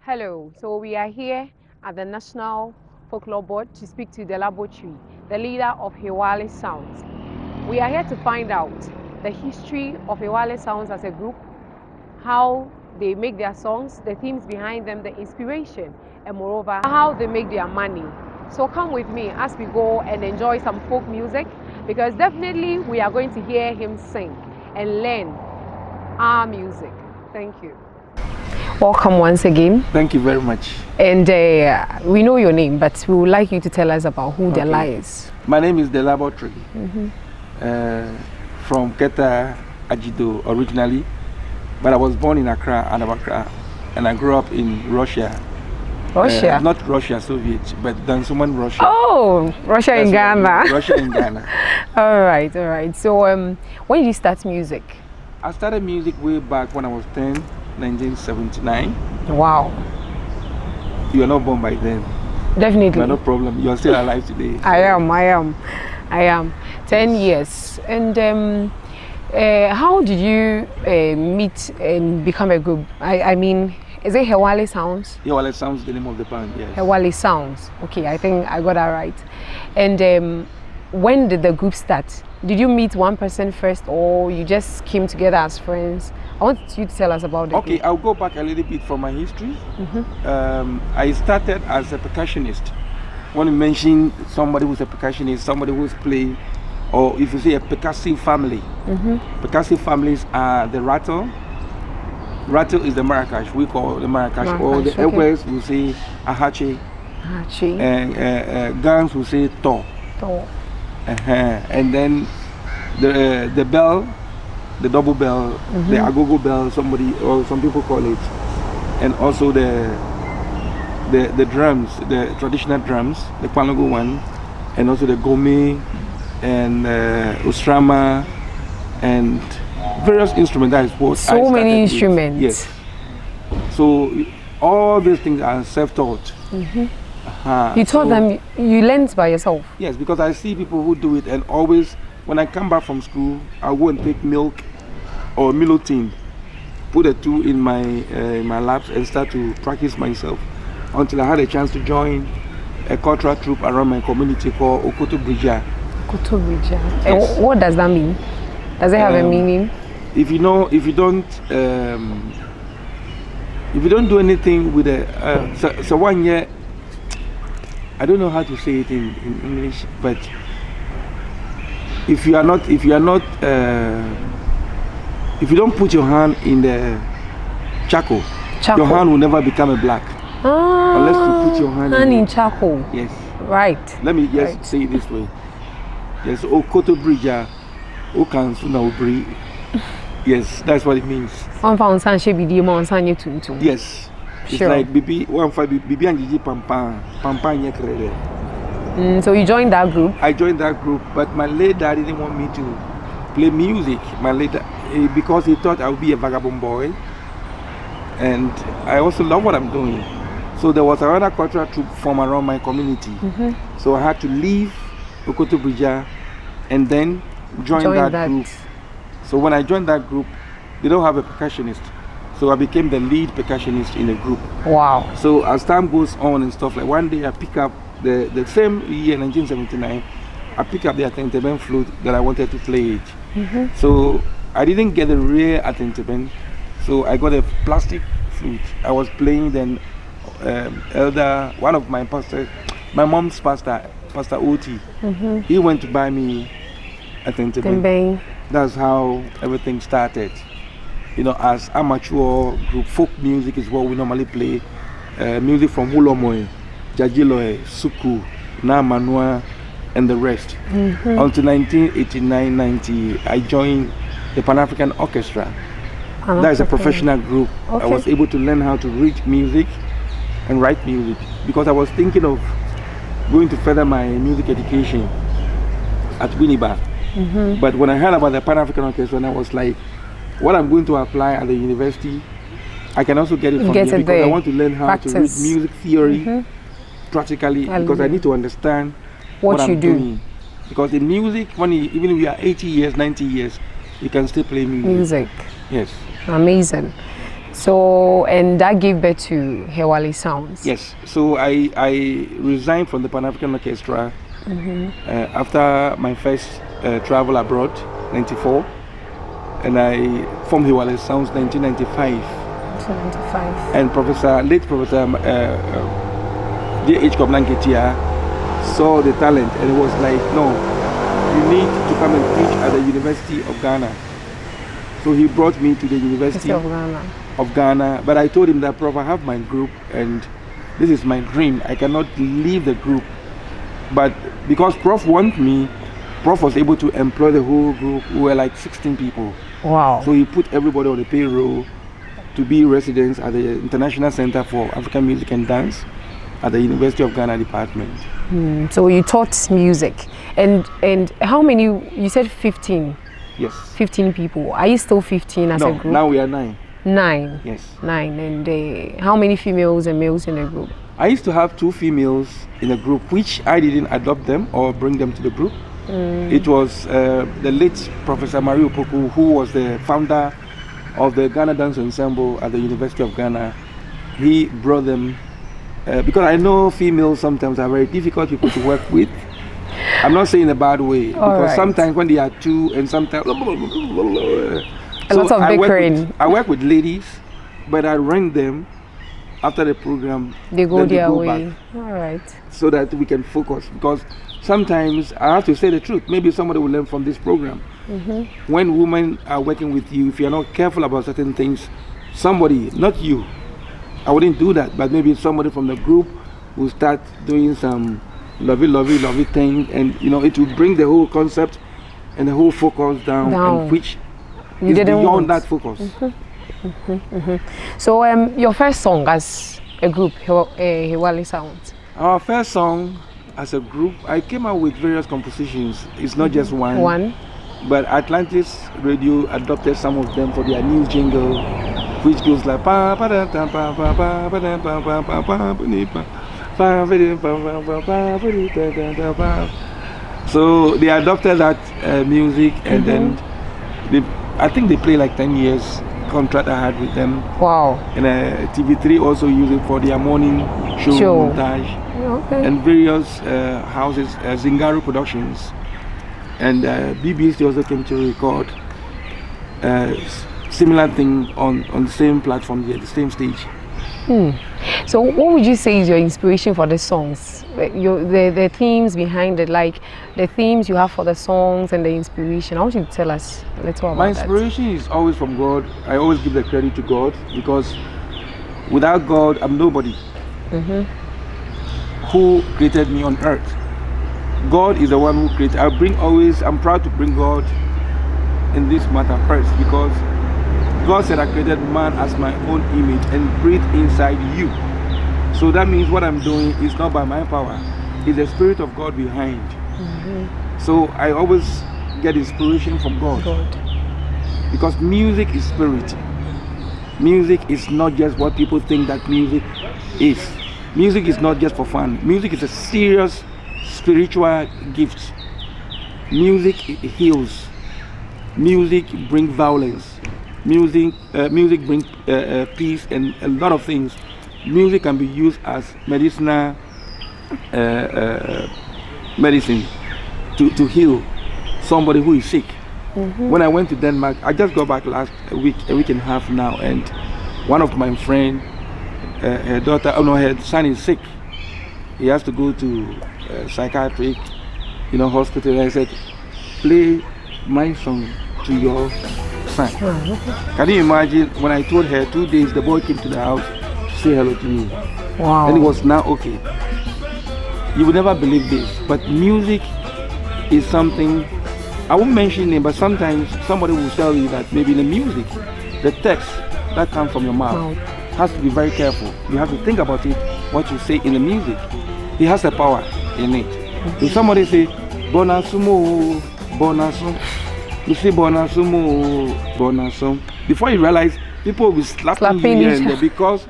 Hello, so we are here at the National Folklore Board to speak to Dela Botri, the leader of Hewale Sounds. We are here to find out the history of Hewale Sounds as a group, how they make their songs, the themes behind them, the inspiration, and moreover, how they make their money. So come with me as we go and enjoy some folk music, because definitely we are going to hear him sing and learn our music. Thank you. Welcome once again. Thank you very much. And we know your name, but we would like you to tell us about who Dela is. My name is Dela Botri, from Keta Ajido originally, but I was born in Accra, and I grew up in Russia. Russia? Not Russia, Soviet, but Dansuman, Russia. Oh, Russia in Ghana. Russia in Ghana. All right. So when did you start music? I started music way back when I was 10, 1979. Wow. You were not born by then. Definitely. But no problem. You are still alive today. So. I am. 10 years. And how did you meet and become a group? I mean, is it Hewale Sounds? Hewale Sounds is the name of the band, yes. Hewale Sounds. Okay, I think I got that right. And when did the group start? Did you meet one person first, or you just came together as friends? I want you to tell us about it. Okay, I'll go back a little bit from my history. I started as a percussionist. When you mention somebody who's a percussionist, somebody who's playing, or if you say a percussive family, percussive families are the rattle. Rattle is the maracas. We call the maracas. Or the Ewes will say ahache. And guns will say to. And then the bell, the double bell, the agogo bell, somebody or some people call it, and also the drums, the traditional drums, the Kwanogo one, and also the gome and ustrama and various instruments. That is what so many instruments. Yes. So all these things are self-taught. You taught them, you learned by yourself? Yes, because I see people who do it, and always when I come back from school, I'll go and take milk or Milotin, put the two in my laps and start to practice myself until I had a chance to join a cultural troupe around my community called Okoto Brija. Okoto Brija. Yes. And what does that mean? Does it have a meaning? If you don't do anything with so 1 year, I don't know how to say it in English, but if you don't put your hand in the charcoal, your hand will never become a black unless you put your hand in charcoal. Yes. Right. Let me just say it this way. Yes, Okoto Brija, Okansuna Obri. Yes, that's what it means. Yes. It's like Bibi and Gigi Pampa So you joined that group? I joined that group, but my late dad didn't want me to play music. Because he thought I would be a vagabond boy, and I also love what I'm doing. So there was another cultural troupe formed around my community. So I had to leave Okoto Brija and then join that group. So when I joined that group, they don't have a percussionist. So I became the lead percussionist in the group. Wow. So as time goes on and stuff, like one day I pick up the same year, 1979, I pick up the attenteben flute that I wanted to play it. So I didn't get the real attenteben, so I got a plastic flute. I was playing then one of my pastors, my mom's pastor, Pastor Oti, he went to buy me attenteben. That's how everything started. You know, as amateur group, folk music is what we normally play. Music from Hulomoe, Jajiloe, Suku, Namanua, and the rest. Until 1989-90, I joined the Pan-African Orchestra. That is a professional group. I was able to learn how to read music and write music because I was thinking of going to further my music education at Winneba. But when I heard about the Pan-African Orchestra, I was like, what I'm going to apply at the university, I can also get it from here because I want to learn how to read music theory practically because I need to understand what I'm doing. Because in music, even if you are 80 years, 90 years, you can still play music. Music. Yes. Amazing. So, and that gave birth to Hewale Sounds. Yes. So I resigned from the Pan African Orchestra after my first travel abroad, 94, and I formed Hewale Sounds 1995. 1995. And late Professor J.H. Koblanketia saw the talent and it was like, no, you need to come and teach at the University of Ghana. So he brought me to the University of Ghana. But I told him that, Prof, I have my group and this is my dream. I cannot leave the group. But because Prof wanted me, Prof was able to employ the whole group. We were like 16 people. Wow. So he put everybody on the payroll to be residents at the International Center for African Music and Dance at the University of Ghana department. So you taught music, and how many? You said 15. Yes. 15 people. Are you still 15 as a group? Now we are 9. 9. Yes. 9. And how many females and males in the group? I used to have 2 females in the group, which I didn't adopt them or bring them to the group. It was the late Professor Mario Opoku, who was the founder of the Ghana Dance Ensemble at the University of Ghana. He brought them because I know females sometimes are very difficult people to work with. I'm not saying in a bad way, because sometimes when they are 2 and sometimes a lot of bickering. I work with ladies, but I ring them after the program. They go their way. Back, all right. So that we can focus, because sometimes I have to say the truth. Maybe somebody will learn from this program. When women are working with you, if you're not careful about certain things, somebody, not you, I wouldn't do that, but maybe somebody from the group will start doing some lovey thing, and it will bring the whole concept and the whole focus down. And which is beyond that focus. So your first song as a group, Hewale Sounds? Our first song as a group, I came out with various compositions. It's not just one. But Atlantis Radio adopted some of them for their new jingle, which goes like pa pa da pa pa pa pa pa da pa pa pa pa pa pa. So they adopted that music, and then I think they play like 10 years contract I had with them. Wow. And TV3 also used it for their morning show montage. And various houses, Zingaru Productions. And BBC also came to record similar thing on the same platform, the same stage. So what would you say is your inspiration for the songs? The themes behind it, like the themes you have for the songs and the inspiration. I want you to tell us a little about that. My inspiration is always from God. I always give the credit to God, because without God, I'm nobody. Who created me on earth? God is the one who created. I'm proud to bring God in this matter first, because God said I created man as my own image and breathed inside you. So that means what I'm doing is not by my power, it's the Spirit of God behind. So I always get inspiration from God. Because music is spirit. Music is not just what people think that music is. Music is not just for fun. Music is a serious spiritual gift. Music heals. Music brings violence. Music brings peace and a lot of things. Music can be used as medicinal medicine to heal somebody who is sick. When I went to Denmark, I just got back last week, a week and a half now, and one of my friends, her son is sick. He has to go to psychiatric, hospital. And I said, play my song to your son. Can you imagine when I told her 2 days, the boy came to the house to say hello to me. Wow. And it was now okay. You would never believe this, but music is something, I won't mention it, but sometimes somebody will tell you that maybe the music, the text that comes from your mouth, has to be very careful. You have to think about it, what you say in the music. It has a power in it. If somebody say, Bonasumo, Bonasum, you say Bonasumo, Bonasum, before you realize, people will be slapping you here and there, because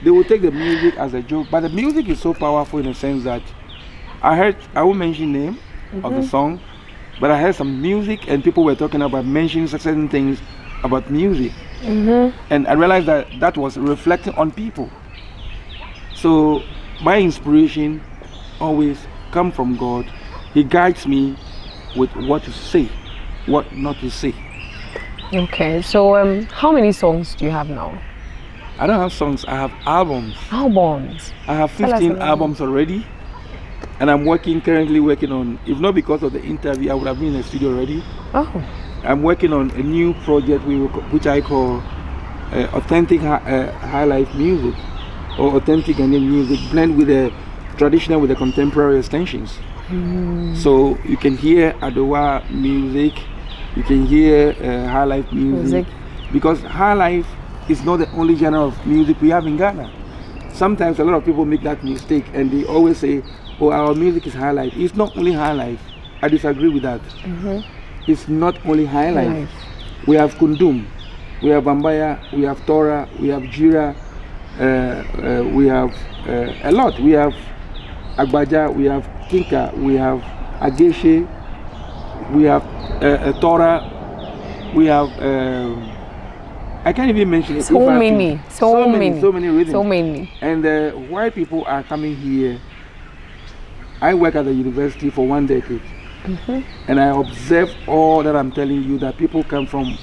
they will take the music as a joke. But the music is so powerful in the sense that I won't mention the name of the song, but I heard some music and people were talking about mentioning certain things about music. And I realized that that was reflecting on people. So my inspiration always comes from God. He guides me with what to say, what not to say. Okay, so how many songs do you have now? I don't have songs, I have albums. Albums? I have 15 albums already. And I'm currently working on, if not because of the interview, I would have been in the studio already. Oh. I'm working on a new project which I call authentic high life music, or authentic Ghanaian music, blend with the traditional with the contemporary extensions. So you can hear Adowa music, you can hear high life music, because high life is not the only genre of music we have in Ghana. Sometimes a lot of people make that mistake and they always say, oh, our music is high life. It's not only high life. I disagree with that. It's not only high life. We have Kundum, we have Bambaya, we have Tora, we have Jira, we have a lot. We have Agbaja, we have Kinka, we have Ageshe, we have Tora, we have I can't even mention it. So many rhythms. So many. And why people are coming here, I work at the university for 1 decade. And I observe all that I'm telling you, that people come from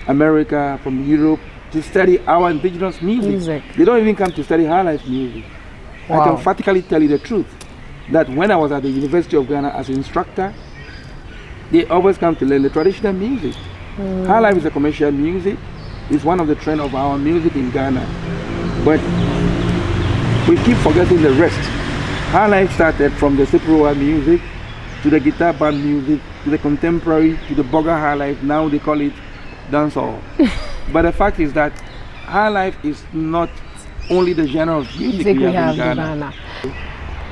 America, from Europe, to study our indigenous music. They don't even come to study high life music. Wow. I can emphatically tell you the truth, that when I was at the University of Ghana as an instructor, they always come to learn the traditional music. High life is a commercial music. It's one of the trends of our music in Ghana. But we keep forgetting the rest. High life started from the Siprowa music, to the guitar band music, to the contemporary, to the Boga high life. Now they call it dancehall. But the fact is that high life is not only the genre of music we have in Ghana.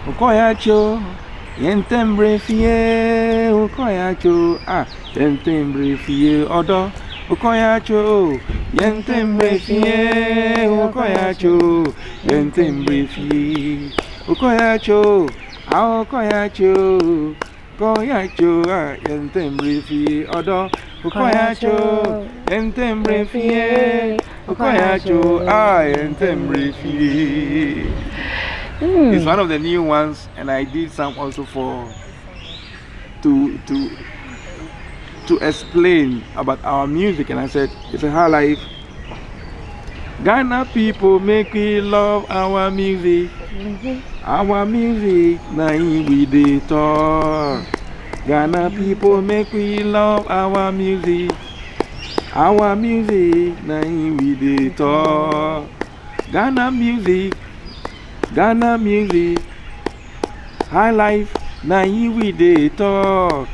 Okoyacho, yentembre fie, okoyacho, yentembre fie, odo. Okoyacho, yentembre fie, okoyacho, yentembre fie, okoyacho, okoyacho, koyacho, yentembre fie, odo. Okoyacho, yentembre fie, okoyacho, yentembre fie. It's one of the new ones, and I did some also for to explain about our music, and I said it's a high life. Ghana people make we love our music. Our music, now we dey talk. Ghana people make we love our music. Our music, now we dey talk. Ghana music, high life, now we dey talk.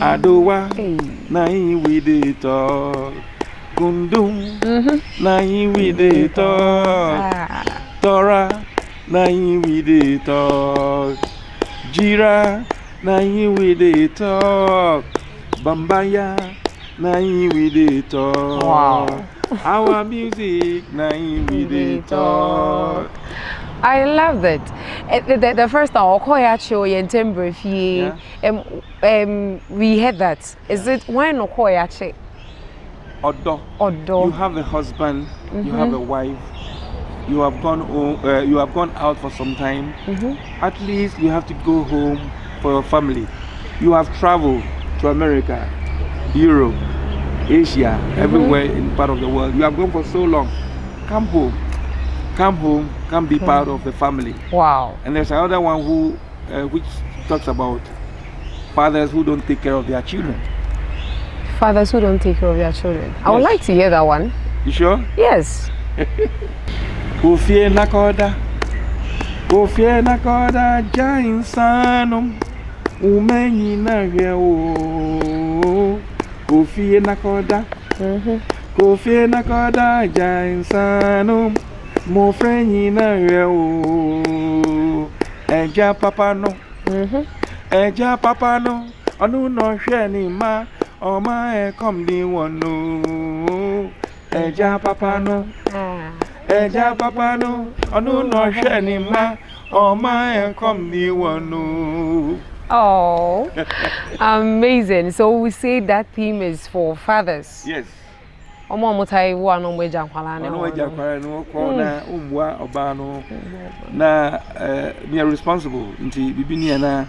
Adowa, na we dey talk. Kundum, na we dey talk. Tora, na we dey talk. Jira, na we dey talk. Bambaya, na we dey talk. Wow. Our music, na we dey talk. I love that. The first time, Okoyacho yentembre fie. We heard that. Is it why no Okoyache? Odo. You have a husband. You have a wife. You have gone home. You have gone out for some time. At least you have to go home for your family. You have traveled to America, Europe, Asia, everywhere in part of the world. You have gone for so long. Come home. Come home, come be part of the family. Wow. And there's another one who, which talks about fathers who don't take care of their children. Fathers who don't take care of their children. Yes. I would like to hear that one. You sure? Yes. Kofie nakoda, jain sanum, umenyi na heo. Kofie nakoda, jain sanum. Mo friend na o eja papa no onu no hwe ni ma o ma e come di wonu eja papa no onu no hwe ni ma o ma e come di wonu. Oh, amazing. So we say that theme is for fathers. Yes. Omo mutai wo ano mo eja nkwala na. No eja nkwala no ko na umbua oba no na me are responsible nti bibini na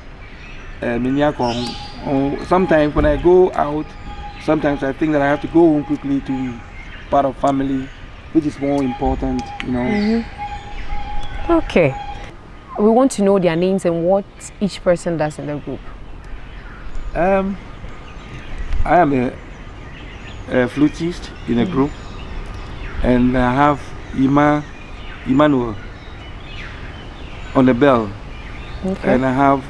sometimes when I go out, sometimes I think that I have to go home quickly to be part of family, which is more important, you know. Okay. We want to know their names and what each person does in the group. I am a flutist in a group, and I have Emmanuel on the bell. Okay. And I have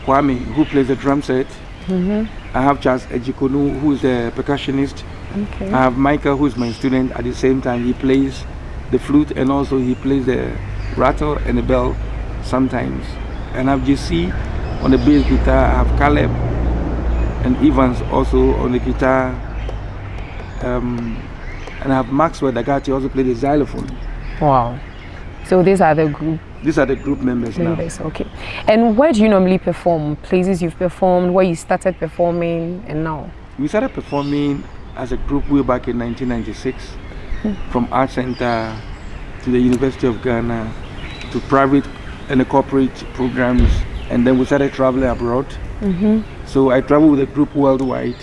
Kwame, who plays the drum set. I have Charles Ejikonu, who is a percussionist. Okay. I have Michael, who is my student. At the same time, he plays the flute and also he plays the rattle and the bell sometimes. And I have JC on the bass guitar. I have Caleb and Evans also on the guitar. And I have Maxwell Dagati also play the xylophone. Wow. So these are the group. These are the group members now. Okay. And where do you normally perform? Places you've performed, where you started performing, and now? We started performing as a group way back in 1996, from Art Center to the University of Ghana, to private and corporate programs, and then we started traveling abroad. So I travel with a group worldwide.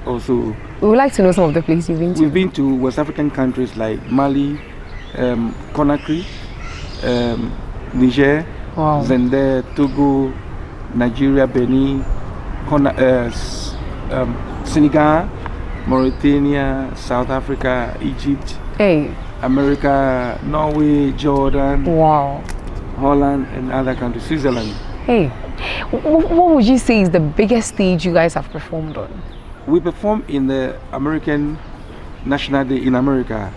Also, we would like to know some of the places you've been to. We've been to West African countries like Mali, Conakry, Niger, Zende, Togo, Nigeria, Benin, Senegal, Mauritania, South Africa, Egypt, America, Norway, Jordan, Holland, and other countries, Switzerland. What would you say is the biggest stage you guys have performed on? We performed in the American National Day in America,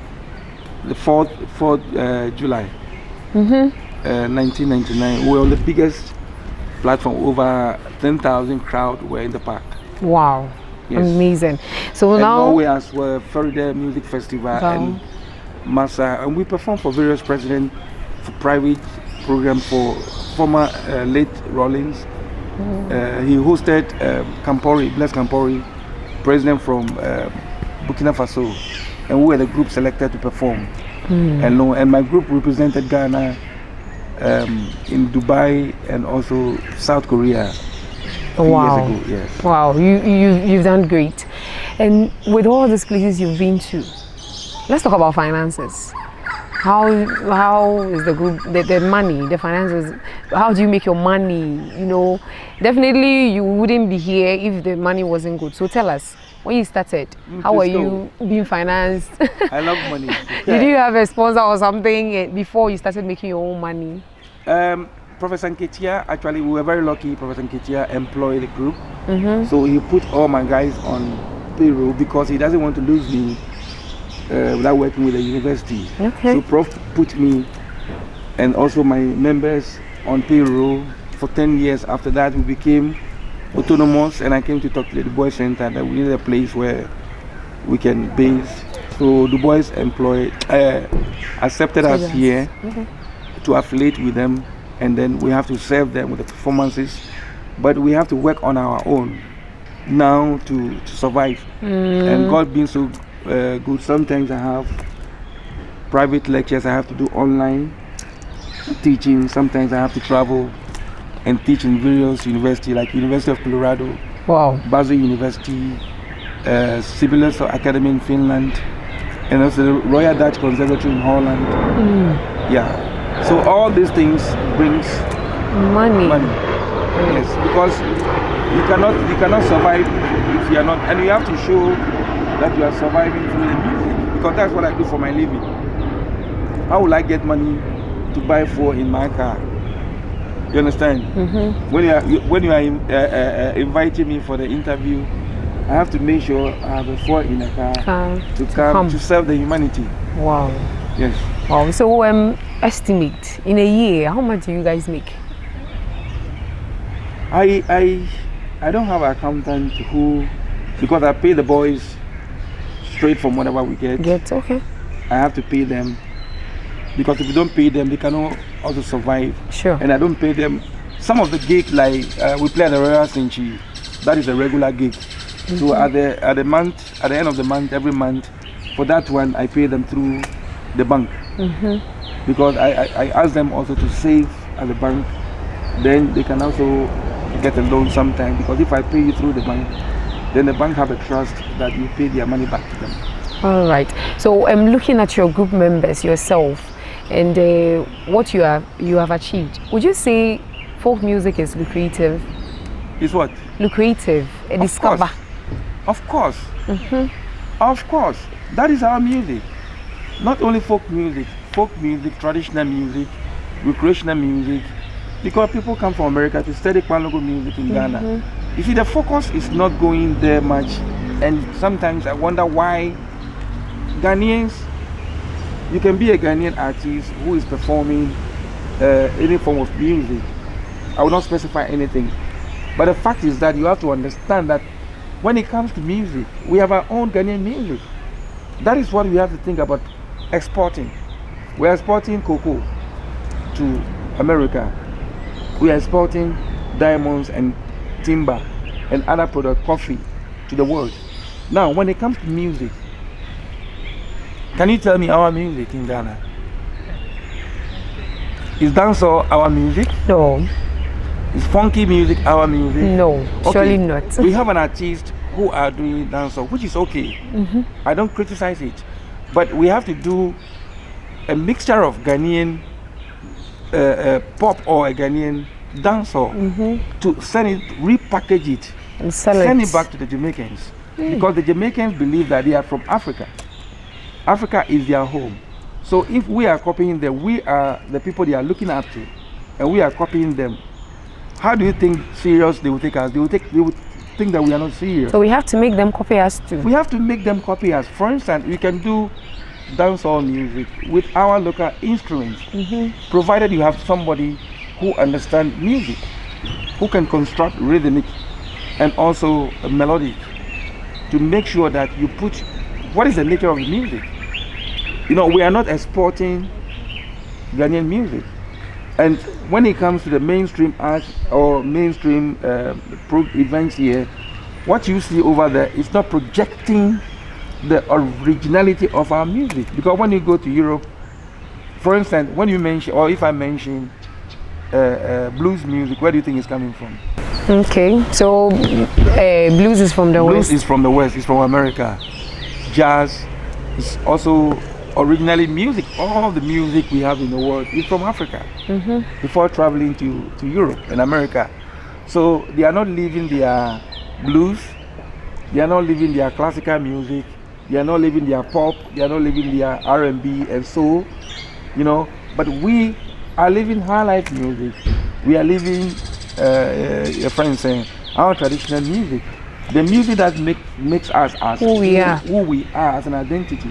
the 4th July. 1999. We were on the biggest platform. Over 10,000 crowd were in the park. Wow. Yes. Amazing. So and now Norway as well, Florida Music Festival and Massa, and we perform for various presidents, for private programs for former late Rollins. He hosted Kampori, Bless Kampori, president from Burkina Faso, and we were the group selected to perform. And my group represented Ghana in Dubai and also South Korea. Wow. Years ago, yes. Wow, you've done great. And with all these places you've been to, let's talk about finances. How is the group, the money, the finances, how do you make your money? You know, definitely you wouldn't be here if the money wasn't good. So tell us, when you started, how are you being financed? I love money. Did you have a sponsor or something before you started making your own money? Professor Nketia, actually we were very lucky. Professor Nketia employed the group. So he put all my guys on payroll because he doesn't want to lose me without working with the university. So Prof put me and also my members on payroll for 10 years. After that we became autonomous, and I came to talk to the Du Bois Center that we needed a place where we can base. So Du Bois accepted us here to affiliate with them, and then we have to serve them with the performances, but we have to work on our own now to survive. And God being so good, sometimes I have private lectures I have to do online teaching. Sometimes I have to travel and teach in various universities like University of Colorado, Basel University, Sibelius Academy in Finland, and also the Royal Dutch Conservatory in Holland. So all these things brings money. Yes, because you cannot survive if you are not, and you have to show that you are surviving through the music, because that's what I do for my living. How will I get money to buy fuel in my car? You understand? When you are inviting me for the interview, I have to make sure I have a fuel in the car to come to serve the humanity. Wow. Yes. Wow. So estimate in a year, how much do you guys make? I don't have an accountant because I pay the boys straight from whatever we get. Okay. I have to pay them, because if you don't pay them, they cannot also survive. Sure. And I don't pay them. Some of the gigs, like we play at the Royal Sinchi, that is a regular gig. So at the end of the month, every month, For that one, I pay them through the bank. Because I ask them also to save at the bank. Then they can also get a loan sometime, because if I pay you through the bank, then the bank have a trust that you pay their money back to them. All right. So I'm looking at your group members, yourself, and what you have achieved. Would you say folk music is lucrative? Is what? Lucrative. Discover. Of course. Of course. That is our music. Not only folk music, traditional music, recreational music, because people come from America to study Kwanlogo music in Ghana. You see, the focus is not going there much, and sometimes I wonder why Ghanaians, you can be a Ghanaian artist who is performing any form of music. I will not specify anything, but the fact is that you have to understand that when it comes to music, we have our own Ghanaian music. That is what we have to think about exporting. We are exporting cocoa to America. We are exporting diamonds and timber and other products, coffee, to the world. Now, when it comes to music, can you tell me our music in Ghana? Is dancehall our music? No. Is funky music our music? No, okay. Surely not. We have an artist who are doing dancehall, which is okay. I don't criticize it, but we have to do a mixture of Ghanaian pop or a Ghanaian dancehall to send it, repackage it, and send it back to the Jamaicans, because the Jamaicans believe that they are from Africa. Africa is their home. So if we are copying them, we are the people they are looking up to, and we are copying them. How do you think serious they will take us? They will think that we are not serious. So we have to make them copy us too. We have to make them copy us. For instance, we can do dancehall music with our local instruments, provided you have somebody who understands music, who can construct rhythmic and also melodic, to make sure that you put what is the nature of the music. You know, we are not exporting Ghanaian music. And when it comes to the mainstream art or mainstream events here, what you see over there is not projecting the originality of our music. Because when you go to Europe, for instance, when you mention, or if I mention blues music, where do you think it's coming from? Okay, so blues is from the West. Blues is from the West, it's from America. Jazz is also originally music. All the music we have in the world is from Africa, before traveling to Europe and America. So they are not leaving their blues, they are not leaving their classical music, they are not leaving their pop, they are not leaving their R&B and soul, you know. But we are living high life music. We are living, your friend saying, our traditional music. The music that makes us as who we are as an identity.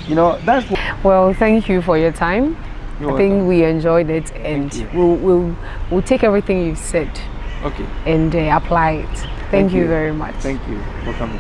You know, that's what. Well, thank you for your time. I think we enjoyed it, and we'll take everything you've said, okay, and apply it. Thank you very much. Thank you for coming.